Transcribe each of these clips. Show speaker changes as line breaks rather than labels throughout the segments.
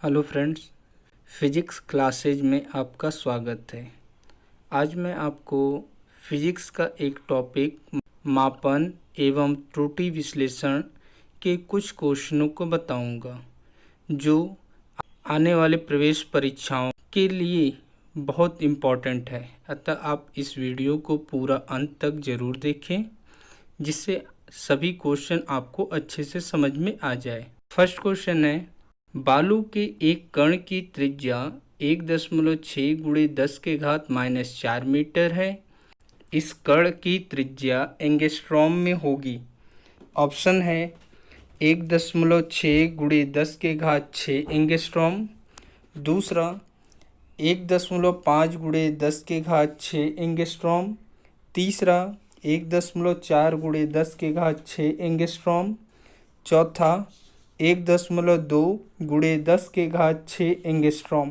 Hello friends, physics classes में आपका स्वागत है। आज मैं आपको फिजिक्स का एक टॉपिक मापन एवं त्रुटि विश्लेषण के कुछ क्वेश्चनों को बताऊंगा, जो आने वाले प्रवेश परीक्षाओं के लिए बहुत इम्पॉर्टेंट है। अतः आप इस वीडियो को पूरा अंत तक ज़रूर देखें, जिससे सभी क्वेश्चन आपको अच्छे से समझ में आ जाए। फर्स्ट क्वेश्चन है, बालू के एक कण की त्रिज्या 1.6 गुणे 10 के घात -4 मीटर है। इस कण की त्रिज्या एंगस्ट्रॉम में होगी। ऑप्शन है 1.6 गुणे 10 के घात 6 एंगस्ट्रॉम, दूसरा 1.5 गुणे 10 के घात 6 एंगस्ट्रॉम, तीसरा 1.4 गुणे 10 के घात 6 एंगस्ट्रॉम, चौथा 1.2 गुणे 10 के घात 6 एंगस्ट्रॉम।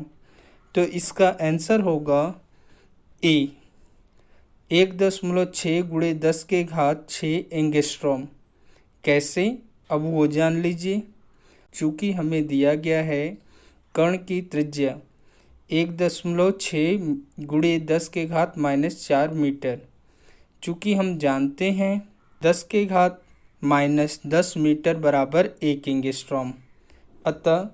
तो इसका आंसर होगा ए, 1.6 गुणे 10 के घात 6 एंगस्ट्रॉम। कैसे, अब वो जान लीजिए। चूँकि हमें दिया गया है कण की त्रिज्या 1.6 गुणे 10 के घात -4 मीटर। चूँकि हम जानते हैं 10 के घात -10 मीटर बराबर 1 एंगस्ट्रॉम, अतः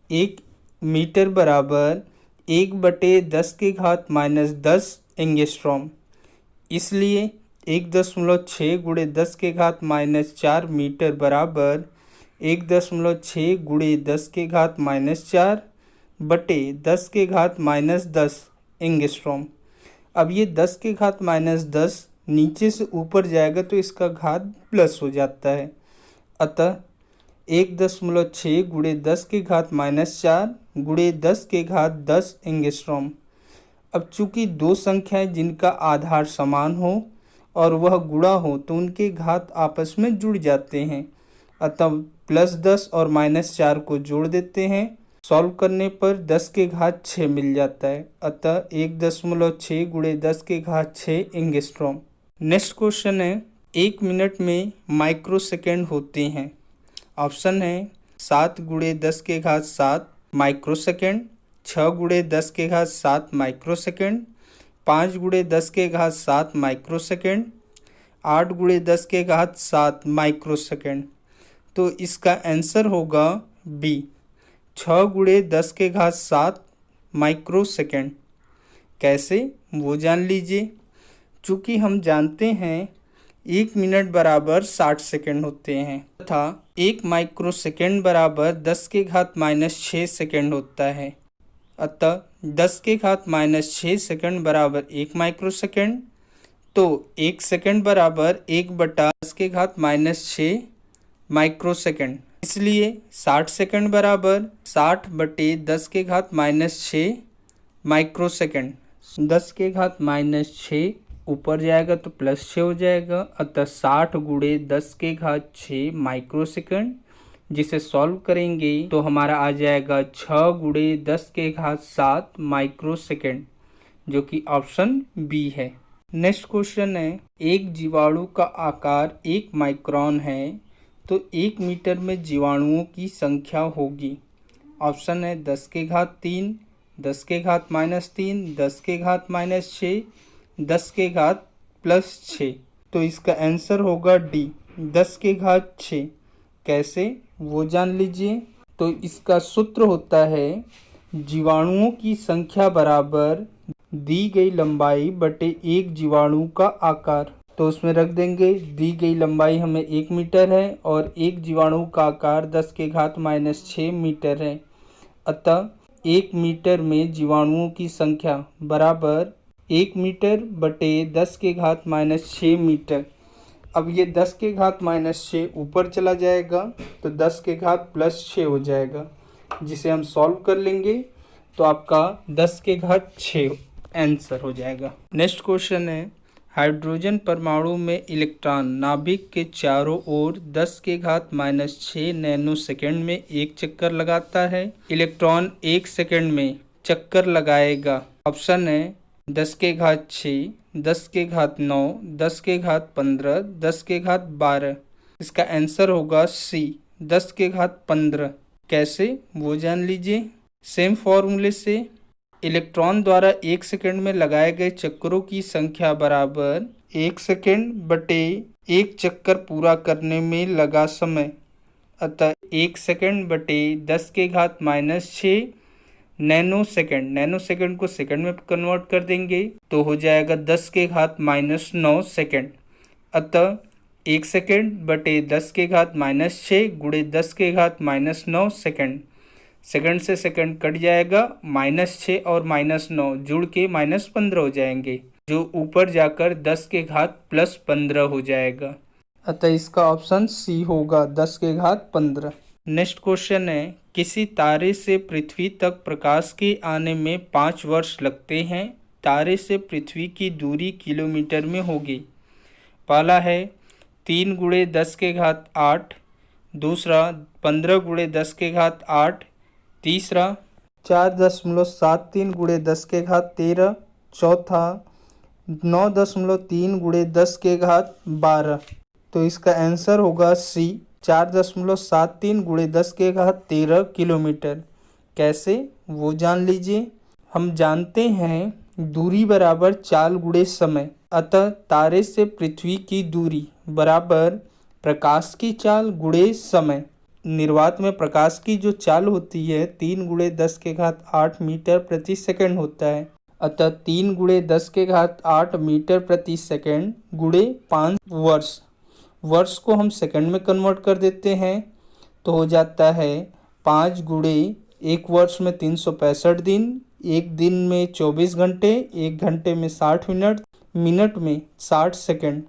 1 मीटर बराबर 1/10 के घात -10 एंगस्ट्रॉम। इसलिए 1.6 गुणे 10 के घात -4 मीटर बराबर 1.6 गुणे 10 के घात -4 बटे 10 के घात -10 एंगस्ट्रॉम। अब ये 10 के घात -10 नीचे से ऊपर जाएगा तो इसका घात प्लस हो जाता है, अतः 1.6 गुणे 10 के घात -4 गुणे 10 के घात 10 एंगस्ट्रॉम। अब चूंकि दो संख्याएं जिनका आधार समान हो और वह गुणा हो तो उनके घात आपस में जुड़ जाते हैं, अतः +10 और -4 को जोड़ देते हैं। सॉल्व करने पर 10 के घात 6 मिल जाता है, अतः 1.6 गुणे 10 के घात 6 एंगस्ट्रॉम। नेक्स्ट क्वेश्चन है, 1 मिनट में माइक्रोसेकंड होते हैं। ऑप्शन है 7 गुणे 10 के घात 7 माइक्रोसेकंड, 6 गुणे 10 के घात 7 माइक्रोसेकंड, 5 गुणे 10 के घात 7 माइक्रोसेकंड, 8 गुणे 10 के घात 7 माइक्रोसेकंड। तो इसका आंसर होगा बी, 6 गुणे 10 के घात 7 माइक्रोसेकंड। कैसे, वो जान लीजिए। चूँकि हम जानते हैं 1 मिनट बराबर 60 सेकंड होते हैं तथा 1 माइक्रोसेकंड बराबर 10 के घात -6 सेकंड होता है, अतः 10 के घात -6 सेकंड बराबर 1 माइक्रोसेकंड। तो 1 सेकंड बराबर 1/10 के घात -6 माइक्रोसेकंड। इसलिए 60 सेकंड बराबर 60/10 के घात -6 माइक्रोसेकंड। 10 के घात -6 ऊपर जाएगा तो +6 हो जाएगा, अतः 60 गुणे 10 के घात 6 माइक्रोसेकंड। जिसे सॉल्व करेंगे तो हमारा आ जाएगा 6 गुणे 10 के घात 7 माइक्रोसेकंड, जो कि ऑप्शन बी है। नेक्स्ट क्वेश्चन है, एक जीवाणु का आकार 1 माइक्रोन है तो 1 मीटर में जीवाणुओं की संख्या होगी। ऑप्शन है 10 के घात 3, 10 के घात -3, 10 के घात -6, 10 के घात +6। तो इसका आंसर होगा डी, 10 के घात 6। कैसे, वो जान लीजिए। तो इसका सूत्र होता है जीवाणुओं की संख्या बराबर दी गई लंबाई बटे एक जीवाणु का आकार। तो उसमें रख देंगे, दी गई लंबाई हमें 1 मीटर है और एक जीवाणु का आकार 10 के घात -6 मीटर है, अतः 1 मीटर में जीवाणुओं की संख्या बराबर 1 मीटर बटे 10 के घात -6 मीटर। अब ये 10 के घात -6 ऊपर चला जाएगा तो 10 के घात +6 हो जाएगा, जिसे हम सॉल्व कर लेंगे तो आपका 10 के घात 6 आंसर हो जाएगा। नेक्स्ट क्वेश्चन है, हाइड्रोजन परमाणु में इलेक्ट्रॉन नाभिक के चारों ओर 10 के घात -6 नैनो सेकेंड में एक चक्कर लगाता है। इलेक्ट्रॉन 1 सेकेंड में चक्कर लगाएगा। ऑप्शन है 10 के घात 6, 10 के घात 9, 10 के घात 15, 10 के घात 12। इसका आंसर होगा सी, 10 के घात 15। कैसे, वो जान लीजिए। सेम फॉर्मूले से इलेक्ट्रॉन द्वारा 1 सेकंड में लगाए गए चक्करों की संख्या बराबर 1 सेकंड बटे 1 चक्कर पूरा करने में लगा समय। अतः 1 सेकंड बटे 10 के घात -6 नैनो सेकंड को सेकंड में कन्वर्ट कर देंगे तो हो जाएगा 10 के घात -9 सेकंड। अतः 1 सेकंड बटे 10 के घात -6 गुणे 10 के घात -9 सेकंड। सेकंड से सेकंड कट जाएगा, -6 और -9 जुड़ के -15 हो जाएंगे, जो ऊपर जाकर 10 के घात +15 हो जाएगा। अतः इसका ऑप्शन सी होगा, 10 के घात 15। नेक्स्ट क्वेश्चन है, किसी तारे से पृथ्वी तक प्रकाश के आने में 5 वर्ष लगते हैं। तारे से पृथ्वी की दूरी किलोमीटर में होगी। पहला है 3 गुणे 10 के घात 8, दूसरा 15 गुणे 10 के घात 8, तीसरा 4.73 गुणे 10 के घात 13, चौथा 9.3 गुणे 10 के घात 12। तो इसका आंसर होगा सी, 4.73 गुणे 10 के घात 13 किलोमीटर। कैसे वो जान लीजिए। हम जानते हैं दूरी बराबर चाल गुणे समय, अतः तारे से पृथ्वी की दूरी बराबर प्रकाश की चाल गुणे समय। निर्वात में प्रकाश की जो चाल होती है 3 गुणे 10 के घात 8 मीटर प्रति सेकंड होता है। अतः 3 गुणे 10 के घात 8 मीटर प्रति सेकंड गुणे 5 वर्ष। वर्ष को हम सेकंड में कन्वर्ट कर देते हैं तो हो जाता है 5 गुणे 1 वर्ष में 365 दिन, 1 दिन में 24 घंटे, 1 घंटे में 60 मिनट, मिनट में 60 सेकंड।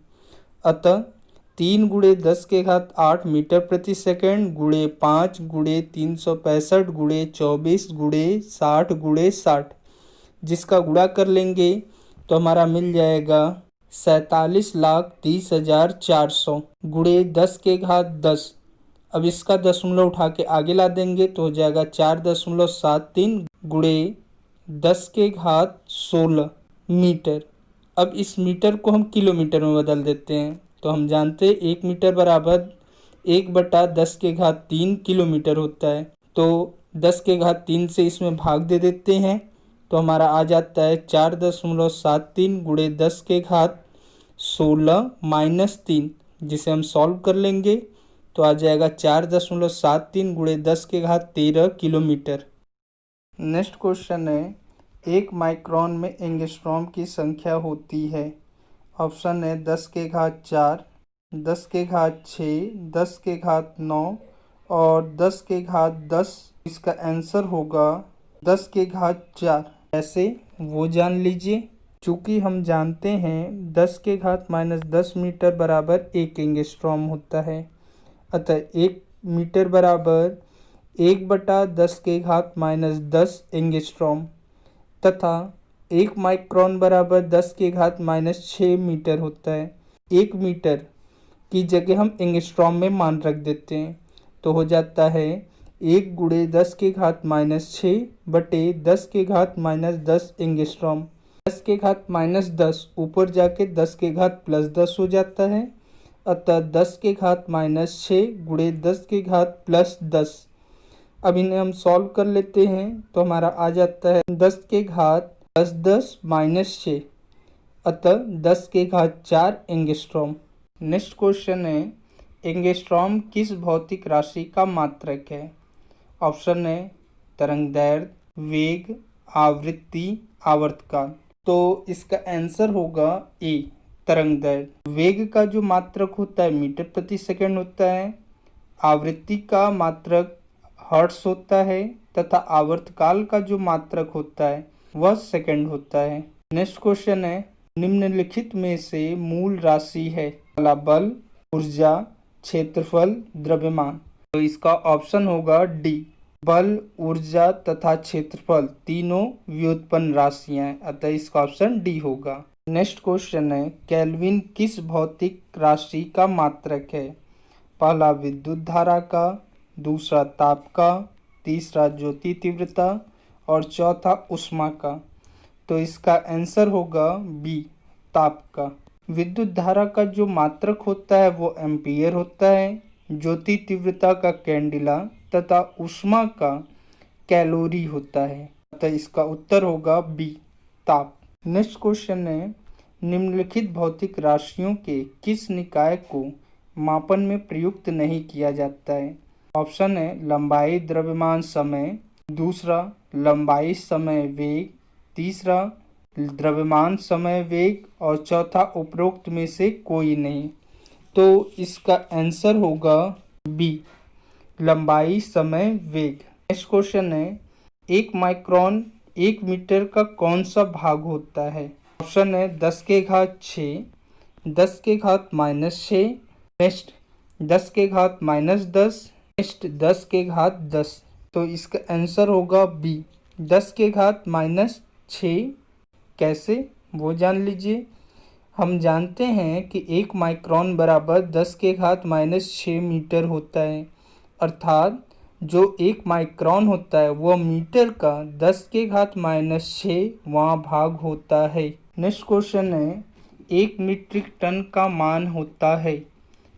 अतः 3 गुणे 10 के घात 8 मीटर प्रति सेकंड गुणे 5 गुणे 365 गुणे 24 गुणे 60 गुणे 60, जिसका गुणा कर लेंगे तो हमारा मिल जाएगा 47,30,400 गुणे 10 के घात 10। अब इसका दशमलव उठा के आगे ला देंगे तो हो जाएगा 4.73 गुणे 10 के घात 16 मीटर। अब इस मीटर को हम किलोमीटर में बदल देते हैं तो हम जानते हैं 1 मीटर बराबर 1/10 के घात 3 किलोमीटर होता है। तो 10 के घात 3 से इसमें भाग दे देते हैं तो हमारा आ जाता है 4.73 गुणे 10 के घात 16 -3, जिसे हम सॉल्व कर लेंगे तो आ जाएगा 4.73 गुणे 10 के घात 13 किलोमीटर। नेक्स्ट क्वेश्चन है, 1 माइक्रोन में एंगस्ट्रॉम की संख्या होती है। ऑप्शन है 10 के घात 4, 10 के घात 6, 10 के घात 9 और 10 के घात 10। इसका आंसर होगा 10 के घात 4। ऐसे वो जान लीजिए। चूँकि हम जानते हैं 10 के घात -10 मीटर बराबर 1 एंगस्ट्रॉम होता है, अतः 1 मीटर बराबर 1/10 के घात -10 एंगस्ट्रॉम तथा 1 माइक्रोन बराबर 10 के घात -6 मीटर होता है। 1 मीटर की जगह हम एंगस्ट्रॉम में मान रख देते हैं तो हो जाता है 1 गुणे 10 के घात -6 बटे 10 के घात -10 एंगस्ट्रॉम। 10 के घात -10 ऊपर जाके 10 के घात +10 हो जाता है, अतः 10 के घात -6 गुणे 10 के घात +10। अब इन्हें हम सॉल्व कर लेते हैं तो हमारा आ जाता है 10 के घात +10 -6, अतः 10 के घात 4 एंगस्ट्रॉम। नेक्स्ट क्वेश्चन है, एंगस्ट्रॉम किस भौतिक राशि का मात्रक है। ऑप्शन है तरंगदैर्घ्य, वेग, आवृत्ति, आवर्तकाल। तो इसका आंसर होगा ए, तरंगदैर्घ्य। वेग का जो मात्रक होता है मीटर प्रति सेकंड होता है, आवृत्ति का मात्रक हर्ट्ज होता है तथा आवर्तकाल का जो मात्रक होता है वह सेकंड होता है। नेक्स्ट क्वेश्चन है, निम्नलिखित में से मूल राशि है। पहला बल, ऊर्जा, क्षेत्रफल, द्रव्यमान। तो इसका ऑप्शन होगा डी, बल, ऊर्जा तथा क्षेत्रफल तीनों व्युत्पन्न राशियां हैं, अतः इसका ऑप्शन डी होगा। नेक्स्ट क्वेश्चन है, केल्विन किस भौतिक राशि का मात्रक है। पहला विद्युत धारा का, दूसरा ताप का, तीसरा ज्योति तीव्रता और चौथा ऊष्मा का। तो इसका आंसर होगा बी, ताप का। विद्युत धारा का जो मात्रक होता है वो एम्पीयर होता है, ज्योति तीव्रता का कैंडिला तथा ऊष्मा का कैलोरी होता है। अतः इसका उत्तर होगा बी, ताप। नेक्स्ट क्वेश्चन है, निम्नलिखित भौतिक राशियों के किस निकाय को मापन में प्रयुक्त नहीं किया जाता है? ऑप्शन है लंबाई, द्रव्यमान, समय, दूसरा लंबाई, समय, वेग, तीसरा द्रव्यमान, समय, वेग और चौथा उपरोक्त में से कोई नहीं। तो इसका आंसर होगा बी, लंबाई, समय, वेग। नेक्स्ट क्वेश्चन है, एक माइक्रोन 1 मीटर का कौन सा भाग होता है? ऑप्शन है 10 के घात 6, 10 के घात -6, नेक्स्ट 10 के घात -10, नेक्स्ट 10 के घात 10। तो इसका आंसर होगा बी, 10 के घात -6। कैसे, वो जान लीजिए। हम जानते हैं कि 1 माइक्रोन बराबर 10 के घात -6 मीटर होता है, अर्थात जो 1 माइक्रोन होता है वह मीटर का 10 के घात -6वां भाग होता है। नेक्स्ट क्वेश्चन है, 1 मीट्रिक टन का मान होता है।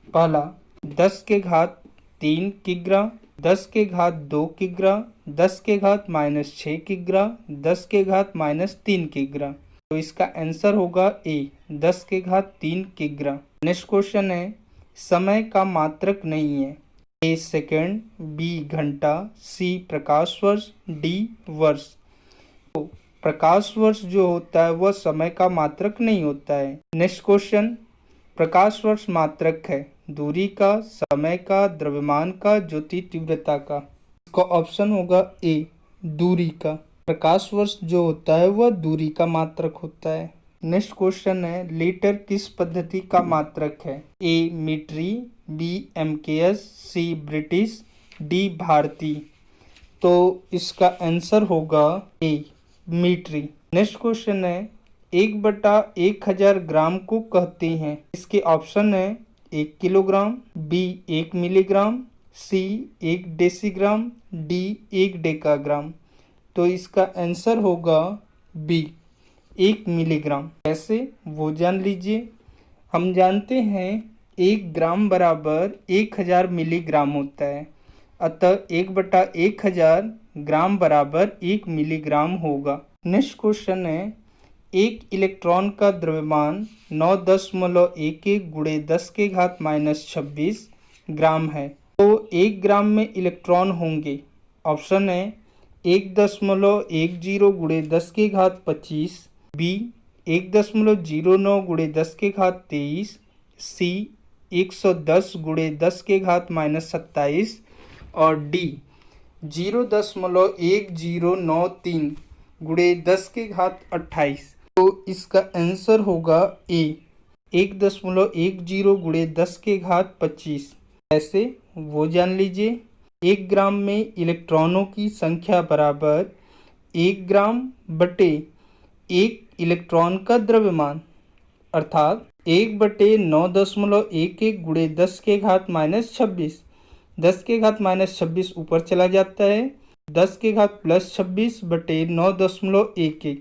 पहला 10 के घात 3 किग्रा, 10 के घात 2 किग्रा, 10 के घात -6 किग्रा, 10 के घात -3 किग्रा। तो इसका आंसर होगा ए, 10 के घात 3 किग्रा। नेक्स्ट क्वेश्चन है, समय का मात्रक नहीं है। ए सेकंड, बी घंटा, सी प्रकाश वर्ष, डी वर्ष। तो प्रकाश वर्ष जो होता है वह समय का मात्रक नहीं होता है। नेक्स्ट क्वेश्चन, प्रकाश वर्ष मात्रक है दूरी का, समय का, द्रव्यमान का, ज्योति तीव्रता का। इसका ऑप्शन होगा ए, दूरी का। प्रकाश वर्ष जो होता है वह दूरी का मात्रक होता है। नेक्स्ट क्वेश्चन है, लीटर किस पद्धति का मात्रक है? ए मीटरी, बी एमकेएस, सी ब्रिटिश, डी भारतीय। तो इसका आंसर होगा ए, मीटरी। नेक्स्ट क्वेश्चन है, 1/1000 ग्राम को कहते हैं। इसके ऑप्शन है 1 किलोग्राम, बी 1 मिलीग्राम, सी 1 डेसीग्राम, डी 1 डेकाग्राम। तो इसका आंसर होगा बी, 1 मिलीग्राम। कैसे, वो जान लीजिए। हम जानते हैं 1 ग्राम बराबर 1000 मिलीग्राम होता है, अतः 1/1000 ग्राम बराबर 1 मिलीग्राम होगा। नेक्स्ट क्वेश्चन है, एक इलेक्ट्रॉन का द्रव्यमान 9.11 गुणे 10 के घात -26 ग्राम है। तो 1 ग्राम में इलेक्ट्रॉन होंगे। ऑप्शन है 1.10 गुणे 10 के घात 25, बी 1.09 गुणे 10 के घात 23, सी 110 गुणे 10 के घात -27 और डी 0.1093 गुणे 10 के घात 28। तो इसका आंसर होगा ए, 1.10 गुणे 10 के घात 25। ऐसे वो जान लीजिए। 1 ग्राम में इलेक्ट्रॉनों की संख्या बराबर 1 ग्राम बटे 1 इलेक्ट्रॉन का द्रव्यमान, अर्थात 1/9.11 गुणे 10 के घात -26। 10 के घात -26 ऊपर चला जाता है, 10 के घात +26 बटे 9.11,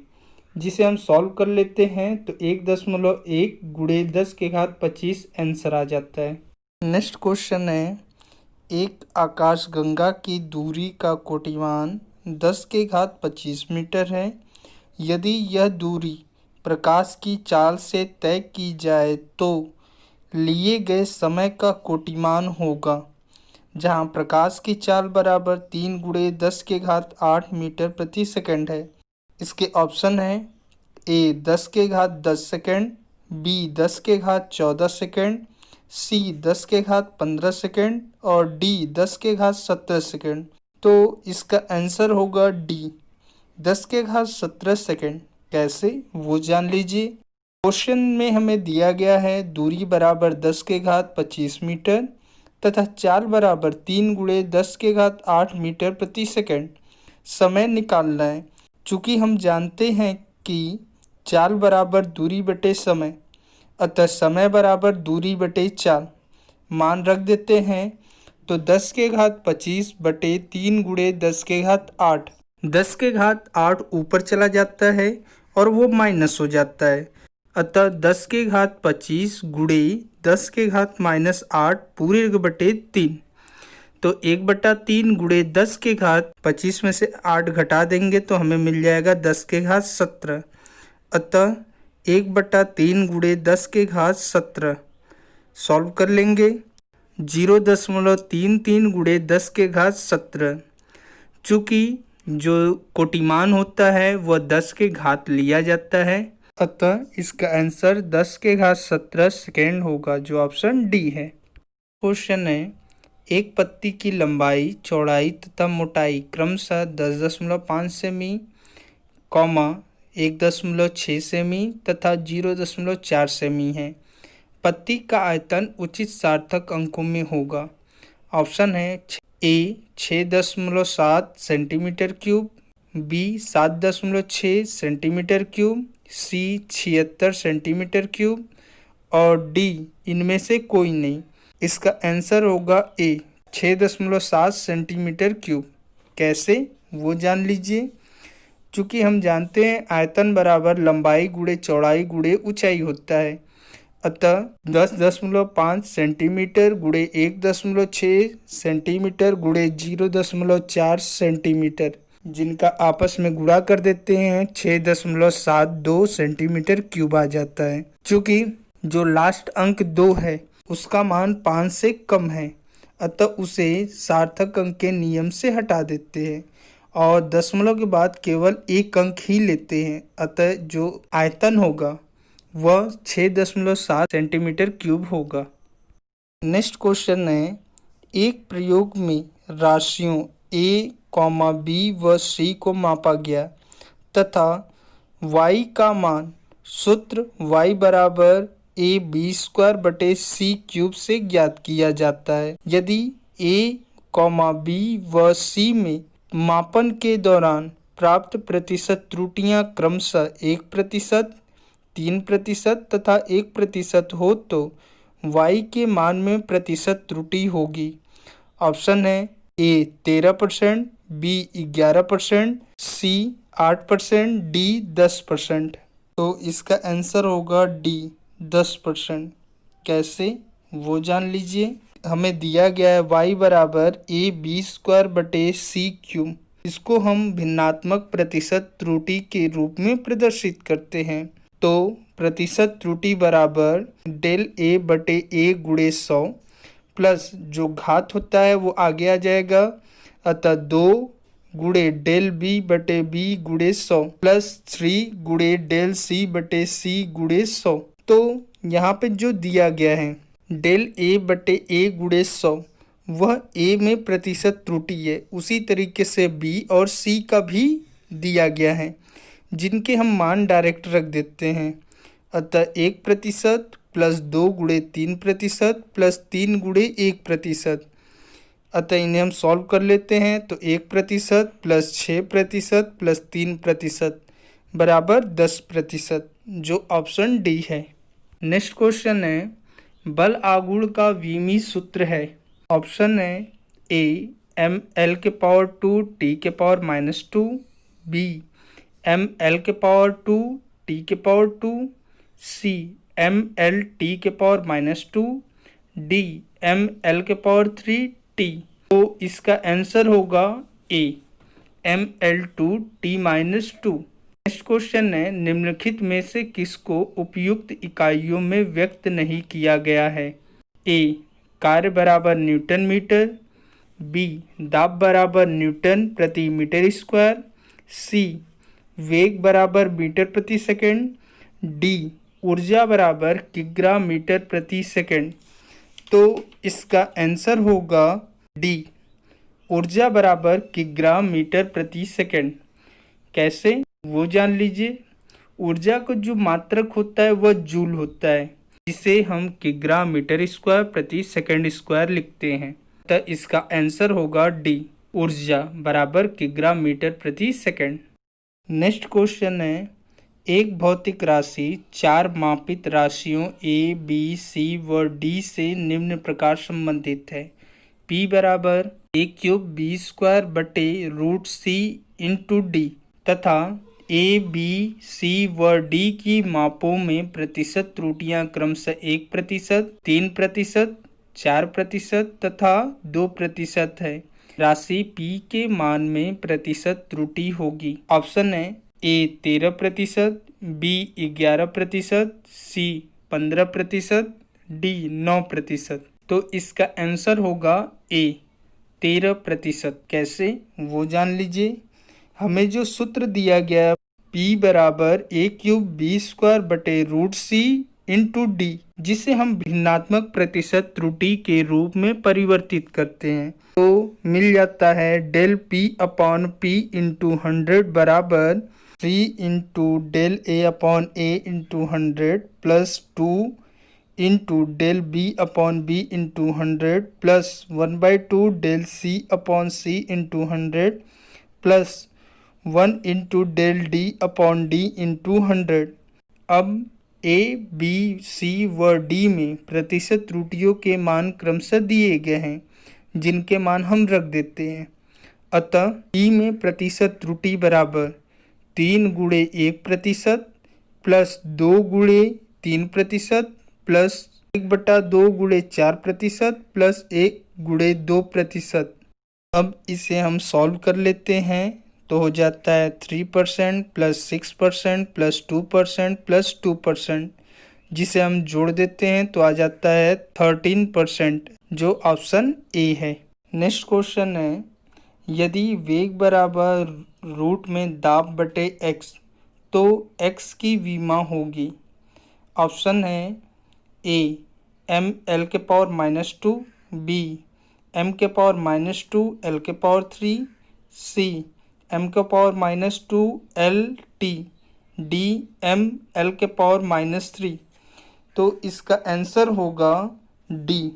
जिसे हम सॉल्व कर लेते हैं तो 1.1 गुणे 10 के घात 25 आंसर आ जाता है। नेक्स्ट क्वेश्चन है, एक आकाशगंगा की दूरी का कोटिमान 10 के घात 25 मीटर है। यदि यह दूरी प्रकाश की चाल से तय की जाए तो लिए गए समय का कोटिमान होगा, जहां प्रकाश की चाल बराबर 3 गुणे 10 के घात 8 मीटर प्रति सेकंड है। इसके ऑप्शन है ए 10 के घात 10 सेकंड, बी 10 के घात 14 सेकंड, सी 10 के घात 15 सेकंड और डी 10 के घात 17 सेकंड। तो इसका आंसर होगा डी, 10 के घात 17 सेकंड। कैसे, वो जान लीजिए। क्वेश्चन में हमें दिया गया है दूरी बराबर 10 के घात 25 मीटर तथा चाल बराबर 3 गुणे 10 के घात 8 मीटर प्रति सेकंड। समय निकालना है। चूँकि हम जानते हैं कि चाल बराबर दूरी बटे समय, अतः समय बराबर दूरी बटे चाल मान रख देते हैं। तो 10 के घात 25 बटे 3 गुणे 10 के घात 8, 10 के घात 8 ऊपर चला जाता है और वो माइनस हो जाता है, अतः 10 के घात 25 गुणे 10 के घात -8 पूरे बटे 3। तो 1/3 गुणे 10 के घात 25 में से 8 घटा देंगे तो हमें मिल जाएगा 10 के घात 17। अतः 1/3 गुणे 10 के घात 17 सॉल्व कर लेंगे। 0.33 गुणे 10 के घात 17, चूँकि जो कोटिमान होता है वह 10 के घात लिया जाता है, अतः इसका आंसर 10 के घात 17 सेकेंड होगा, जो ऑप्शन डी है। क्वेश्चन है, एक पत्ती की लंबाई, चौड़ाई तथा मोटाई क्रमशः 10.5 सेमी, 1.6 सेमी तथा 0.4 सेमी है। पत्ती का आयतन उचित सार्थक अंकों में होगा। ऑप्शन है A 6.7 centimetre cube, B 7.6 centimetre cube, C 76 centimetre cube और डी इनमें से कोई नहीं। इसका आंसर होगा ए 6.7 सेंटीमीटर क्यूब। कैसे, वो जान लीजिए। चूँकि हम जानते हैं आयतन बराबर लंबाई गुणे चौड़ाई गुणे ऊंचाई होता है, अतः 10.5 सेंटीमीटर गुणे 1.6 सेंटीमीटर गुणे 0.4 सेंटीमीटर, जिनका आपस में गुणा कर देते हैं 6.72 सेंटीमीटर क्यूब आ जाता है। चूँकि जो लास्ट अंक 2 है उसका मान 5 से कम है, अतः उसे सार्थक अंक के नियम से हटा देते हैं और दशमलव के बाद केवल एक अंक ही लेते हैं, अतः जो आयतन होगा वह 6.7 सेंटीमीटर क्यूब होगा। नेक्स्ट क्वेश्चन है, एक प्रयोग में राशियों a, b व c को मापा गया तथा y का मान सूत्र y बराबर ab² से ज्ञात किया जाता है। यदि a, b व c में मापन के दौरान प्राप्त प्रतिशत त्रुटियां क्रमशः 1%, 3% तथा 1% हो तो y के मान में प्रतिशत त्रुटि होगी। ऑप्शन है ए 13%, बी 11%, सी 8%, डी 10%। तो इसका आंसर होगा डी 10%। कैसे, वो जान लीजिए। हमें दिया गया है y बराबर ab² इसको हम भिन्नात्मक प्रतिशत त्रुटि के रूप में प्रदर्शित करते हैं। तो प्रतिशत त्रुटि बराबर डेल a बटे a गुणे 100 प्लस जो घात होता है वो आगे आ जाएगा, अतः 2 गुणे डेल b बटे b गुणे 100 प्लस 3 गुणे डेल c बटे c गुणे 100। तो यहाँ पे जो दिया गया है डेल a बटे a गुणे 100 वह a में प्रतिशत त्रुटि है, उसी तरीके से b और c का भी दिया गया है, जिनके हम मान डायरेक्ट रख देते हैं। अतः 1% प्लस 2 गुणे 3% प्लस 3 गुणे 1%। अतः इन्हें हम सॉल्व कर लेते हैं तो 1% प्लस 6% प्लस 3% बराबर 10%, जो ऑप्शन डी है। नेक्स्ट क्वेश्चन है, बल आघूर्ण का विमीय सूत्र है। ऑप्शन है ए ml⁴ t⁻², B ml⁴ t⁻², सी ml⁻², डी ml⁴ तो इसका आंसर होगा ए ml2t-2। नेक्स्ट क्वेश्चन है, निम्नलिखित में से किसको उपयुक्त इकाइयों में व्यक्त नहीं किया गया है। ए कार्य बराबर न्यूटन मीटर, बी दाब बराबर न्यूटन प्रति मीटर स्क्वायर, सी वेग बराबर मीटर प्रति सेकंड, डी ऊर्जा बराबर किग्रा मीटर प्रति सेकंड। तो इसका आंसर होगा डी ऊर्जा बराबर किग्रा मीटर प्रति सेकंड। कैसे, वो जान लीजिए। ऊर्जा को जो मात्रक होता है वह जूल होता है, जिसे हम किग्रा मीटर स्क्वायर प्रति सेकंड स्क्वायर लिखते हैं। तो इसका आंसर होगा डी ऊर्जा बराबर किग्रा मीटर प्रति सेकंड। नेक्स्ट क्वेश्चन है, एक भौतिक राशि 4 मापित राशियों a, b, c व d से निम्न प्रकार संबंधित है। p बराबर a³ b² बटे √c इंटू डी तथा a, b, c व d की मापों में प्रतिशत त्रुटियां क्रमशः 1%, 3%, 4% तथा 2% है। राशि P के मान में प्रतिशत त्रुटि होगी। ऑप्शन है A 13%, B 11%, C 15%, D 9%। तो इसका आंसर होगा A 13%। कैसे वो जान लीजिए। हमें जो सूत्र दिया गया P बराबर a³ b² √c × d, जिसे हम भिन्नात्मक प्रतिशत त्रुटि के रूप में परिवर्तित करते हैं, तो मिल जाता है del P/P × 100 बराबर 3 × del A/A × 100 plus 2 × del B/B × 100 plus 1/2 del C/C × 100 plus 1 × del D/D × 100। अब A, B, C व D में प्रतिशत त्रुटियों के मान क्रमशः दिए गए हैं, जिनके मान हम रख देते हैं। अतः D में प्रतिशत त्रुटि बराबर 3 × 1% प्लस 2 × 3% प्लस 1/2 × 4% प्लस 1 × 2%। अब इसे हम सॉल्व कर लेते हैं तो हो जाता है 3% प्लस 6% प्लस 2% प्लस 2%, जिसे हम जोड़ देते हैं तो आ जाता है 13%, जो ऑप्शन ए है। नेक्स्ट क्वेश्चन है, यदि वेग बराबर रूट में दाब बटे x, तो x की विमा होगी। ऑप्शन है A m(l)⁻², B m(-2 l)3, C m(-2 lt), D m(l)−3। तो इसका आंसर होगा D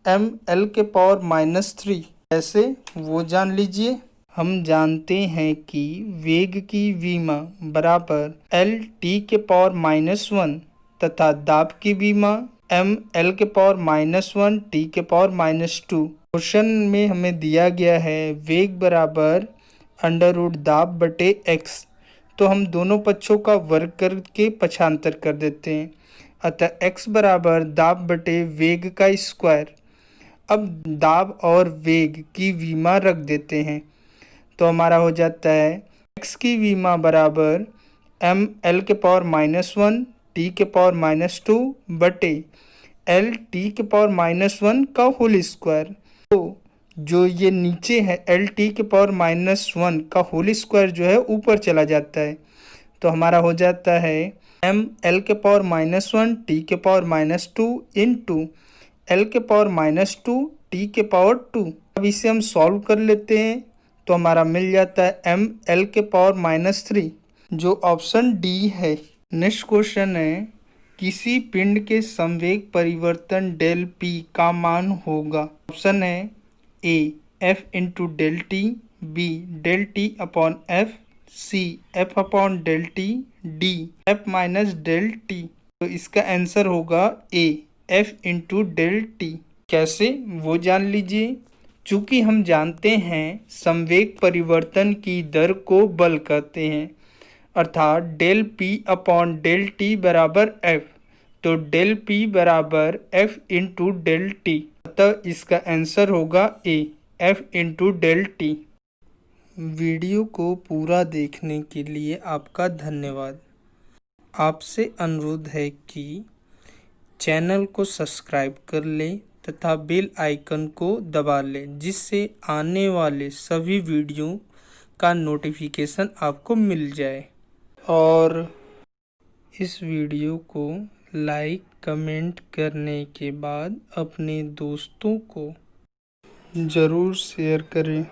m(l)−3। ऐसे वो जान लीजिए। हम जानते हैं कि वेग की विमा बराबर L(t)⁻1 तथा दाब की विमा m(l)−1 t)⁻2। क्वेश्चन में हमें दिया गया है वेग बराबर √ दाब बटे x, तो हम दोनों पक्षों का वर्ग करके पक्षांतर कर देते हैं। अतः x बराबर दाब बटे वेग का स्क्वायर। अब दाब और वेग की विमा रख देते हैं तो हमारा हो जाता है x की विमा बराबर m(l)−1 t)⁻2 बटे L(t)⁻1 का होल स्क्वायर। तो जो ये नीचे है L(t)⁻1 का होल स्क्वायर जो है ऊपर चला जाता है, तो हमारा हो जाता है m(l)⁻1 t)⁻2 into L(-2 t)2। अब इसे हम सॉल्व कर लेते हैं तो हमारा मिल जाता है m(l)−3, जो ऑप्शन डी है। नेक्स्ट क्वेश्चन है, किसी पिंड के संवेग परिवर्तन del P का मान होगा। ऑप्शन है A F × del T, B del T/F, C F/del T, D F-del T। तो इसका आंसर होगा A F × del T। कैसे वो जान लीजिए। चूँकि हम जानते हैं संवेग परिवर्तन की दर को बल कहते हैं, अर्थात del P/del T बराबर F, तो del P बराबर F × del T। अतः इसका आंसर होगा A F × del T। Video को पूरा देखने के लिए आपका धन्यवाद। आपसे अनुरोध है कि चैनल को सब्सक्राइब कर लें तथा बेल आइकन को दबा लें, जिससे आने वाले सभी वीडियो का नोटिफिकेशन आपको मिल जाए। और इस वीडियो को लाइक कमेंट करने के बाद अपने दोस्तों को ज़रूर शेयर करें।